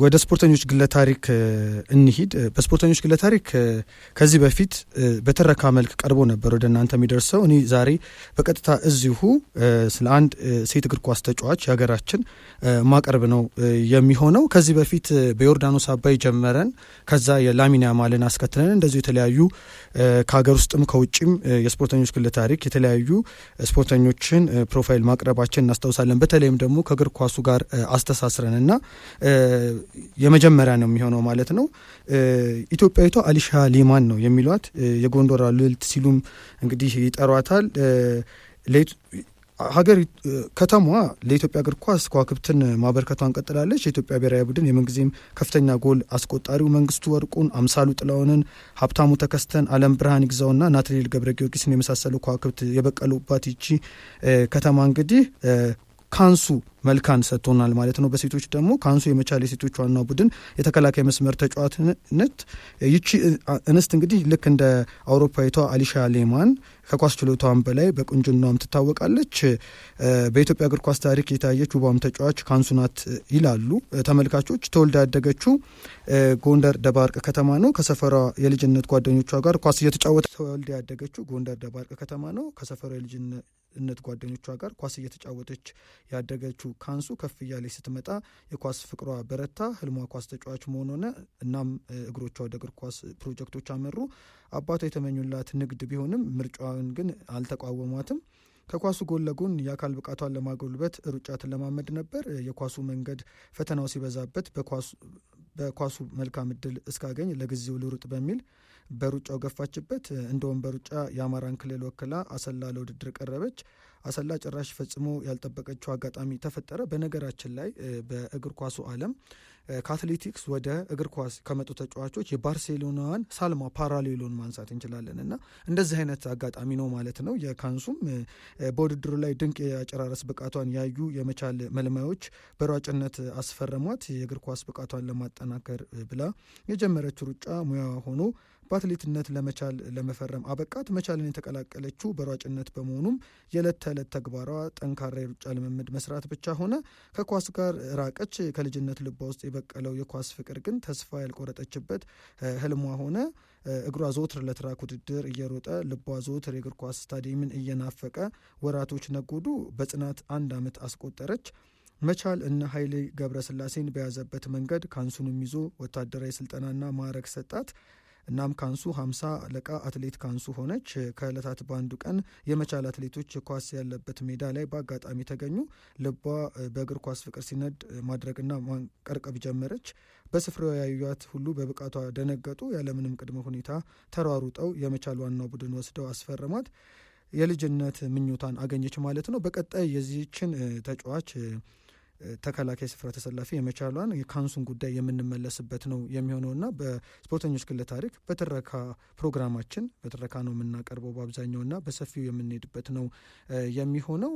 ወደ ስፖርተኞች ግለ ታሪክ እንሂድ። በስፖርተኞች ግለ ታሪክ ከዚህ በፊት በተረካ መልክ ቀርቦ ነበር ወደ እናንተ የሚደርሰው። እኔ ዛሬ በቀጥታ እዚሁ ስለ አንድ ሴት እግር ኳስ ተጫዋች የሀገራችን ማቀርብ ነው የሚሆነው። ከዚህ በፊት በዮርዳኖስ አባይ ጀመረን፣ ከዛ የላሚን ያማልን አስከትለን እንደዚሁ የተለያዩ ከሀገር ውስጥም ከውጭም የስፖርተኞች ግለ ታሪክ የተለያዩ ስፖርተኞችን ፕሮፋይል ማቅረባችን እናስታውሳለን። በተለይም ደግሞ ከእግር ኳሱ ጋር አስተሳስረንና የመጀመሪያ ነው የሚሆነው ማለት ነው። ኢትዮጵያዊቷ አሊሻ ሊማን ነው የሚሏት፣ የጎንደር ልዕልት ሲሉም እንግዲህ ይጠሯታል። ሀገር ከተማዋ ለኢትዮጵያ እግር ኳስ ከዋክብትን ማበርከቷን ቀጥላለች። የኢትዮጵያ ብሔራዊ ቡድን የምንጊዜም ከፍተኛ ጎል አስቆጣሪው መንግስቱ ወርቁን፣ አምሳሉ ጥላውንን፣ ሀብታሙ ተከስተን፣ አለም ብርሃን ይግዛውና ናትናኤል ገብረ ጊዮርጊስን የመሳሰሉ ከዋክብት የበቀሉባት ይቺ ከተማ እንግዲህ ካንሱ መልካን ሰጥቶናል ማለት ነው። በሴቶች ደግሞ ካንሱ የመቻል የሴቶች ዋና ቡድን የተከላካይ መስመር ተጫዋችነት ይቺ እንስት እንግዲህ ልክ እንደ አውሮፓዊቷ አሊሻ ሊማን ከኳስ ችሎታዋን በላይ በቁንጅናዋም ትታወቃለች። በኢትዮጵያ እግር ኳስ ታሪክ የታየች ውቧም ተጫዋች ካንሱ ናት ይላሉ ተመልካቾች። ተወልዳ ያደገችው ጎንደር ደባርቅ ከተማ ነው። ከሰፈሯ የልጅነት ጓደኞቿ ጋር ኳስ እየተጫወተ ተወልዳ ያደገችው ጎንደር ደባርቅ ከተማ ነው። ከሰፈሯ የልጅነት ጓደኞቿ ጋር ኳስ እየተጫወተች ያደገችው ካንሱ ከፍ እያለች ስትመጣ የኳስ ፍቅሯ በረታ። ህልሟ ኳስ ተጫዋች መሆን ሆነ። እናም እግሮቿ ወደ እግር ኳስ ፕሮጀክቶች አመሩ። አባቷ የተመኙላት ንግድ ቢሆንም ምርጫዋን ግን አልተቃወሟትም። ከኳሱ ጎን ለጎን የአካል ብቃቷን ለማጎልበት ሩጫ ትለማመድ ነበር። የኳሱ መንገድ ፈተናው ሲበዛበት በኳሱ መልካም እድል እስካገኝ ለጊዜው ልሩጥ በሚል በሩጫው ገፋችበት። እንደውም በሩጫ የአማራን ክልል ወክላ አሰላ ለውድድር ቀረበች። አሰላ ጭራሽ ፈጽሞ ያልጠበቀችው አጋጣሚ ተፈጠረ። በነገራችን ላይ በእግር ኳሱ ዓለም ከአትሌቲክስ ወደ እግር ኳስ ከመጡ ተጫዋቾች የባርሴሎናዋን ሳልማ ፓራሌሎን ማንሳት እንችላለን እና እንደዚህ አይነት አጋጣሚ ነው ማለት ነው። የካንሱም በውድድሩ ላይ ድንቅ የአጨራረስ ብቃቷን ያዩ የመቻል መልማዮች በሯጭነት አስፈረሟት። የእግር ኳስ ብቃቷን ለማጠናከር ብላ የጀመረችው ሩጫ ሙያ ሆኖ በአትሌትነት ለመቻል ለመፈረም አበቃት። መቻልን የተቀላቀለችው በሯጭነት በመሆኑም የዕለት ተዕለት ተግባሯ ጠንካራ የሩጫ ልምምድ መስራት ብቻ ሆነ። ከኳስ ጋር ራቀች። ከልጅነት ልቧ ውስጥ የበቀለው የኳስ ፍቅር ግን ተስፋ ያልቆረጠችበት ህልሟ ሆነ። እግሯ ዘወትር ለትራክ ውድድር እየሮጠ ልቧ ዘወትር የእግር ኳስ ስታዲየምን እየናፈቀ ወራቶች ነጎዱ። በጽናት 1 ዓመት አስቆጠረች። መቻል እነ ኃይሌ ገብረስላሴን በያዘበት መንገድ ካንሱንም ይዞ ወታደራዊ ስልጠናና ማዕረግ ሰጣት። እናም ካንሱ 50 አለቃ አትሌት ካንሱ ሆነች። ከዕለታት በአንዱ ቀን የመቻል አትሌቶች ኳስ ያለበት ሜዳ ላይ በአጋጣሚ ተገኙ። ልቧ በእግር ኳስ ፍቅር ሲነድ ማድረግና ማንቀርቀብ ጀመረች። በስፍራው ያዩት ሁሉ በብቃቷ ደነገጡ። ያለምንም ቅድመ ሁኔታ ተሯሩጠው የመቻል ዋናው ቡድን ወስደው አስፈረሟት። የልጅነት ምኞታን አገኘች ማለት ነው። በቀጣይ የዚህችን ተጫዋች ተከላካይ ስፍራ ተሰላፊ የመቻሏን የካንሱን ጉዳይ የምንመለስበት ነው የሚሆነውና በስፖርተኞች ግለ ታሪክ በትረካ ፕሮግራማችን በትረካ ነው የምናቀርበው በአብዛኛውና በሰፊው የምንሄድበት ነው የሚሆነው።